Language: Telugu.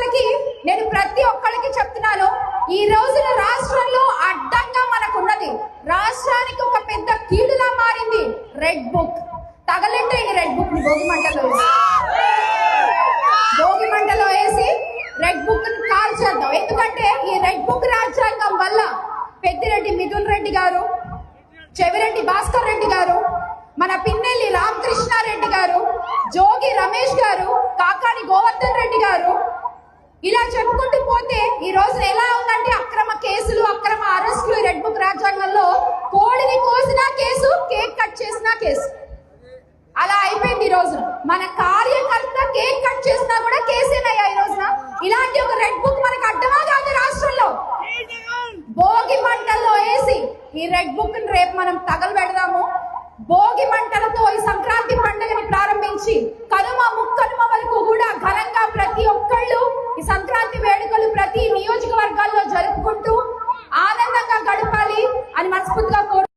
మంటలకి నేను ప్రతి ఒక్కరికి చెప్తున్నాను, ఈ రోజున రాష్ట్రంలో అడ్డంగా మనకున్నది, రాష్ట్రానికి ఒక పెద్ద కీడులా మారింది రెడ్ బుక్. తగలెట్టేయండి రెడ్ బుక్ ని భోగి మంటలో వేసి రెడ్ బుక్ ని కాల్ చేద్దాం. ఎందుకంటే ఈ రెడ్ బుక్ రాజ్యాంగం వల్ల పెద్దిరెడ్డి మిథున్ రెడ్డి గారు, చెవిరెడ్డి భాస్కర్ రెడ్డి గారు, మన పిన్నెల్లి రామకృష్ణారెడ్డి గారు, జోగి రమేష్ గారు, కాకాని గోవర్ధన్ రెడ్డి గారు, ఇలా చెప్పుకుంటూ పోతే ఈ రోజున ఎలా ఉందంటే అక్రమ కేసులు, అక్రమ అరెస్టులు. రెడ్ బుక్ రాజ్యాంగంలో కోడిని కోసినా కేసు, కేక్ కట్ చేసినా కేసు, అలా అయిపోయింది ఈ రోజున. మన కార్యకర్త కేక్ కట్ చేసినా కూడా కేసేనయ్యా ఈ రోజున. ఇలాంటి ఒక రెడ్ బుక్ మనకు అడ్డమా కాదు రాష్ట్రంలో. భోగి మంటల్లో వేసి ఈ రెడ్ బుక్ ని రేపు మనం తగలబెడదాము. భోగి మంటలతో ఈ సంక్రాంతి పండుగని ప్రారంభించి కనుమ ముక్కనుమ వరకు కూడా ఘనంగా ప్రతి ఒక్కళ్ళు ఈ సంక్రాంతి వేడుకలు ప్రతి నియోజకవర్గాల్లో జరుపుకుంటూ ఆనందంగా గడపాలి అని మనస్ఫూర్తిగా కోరు.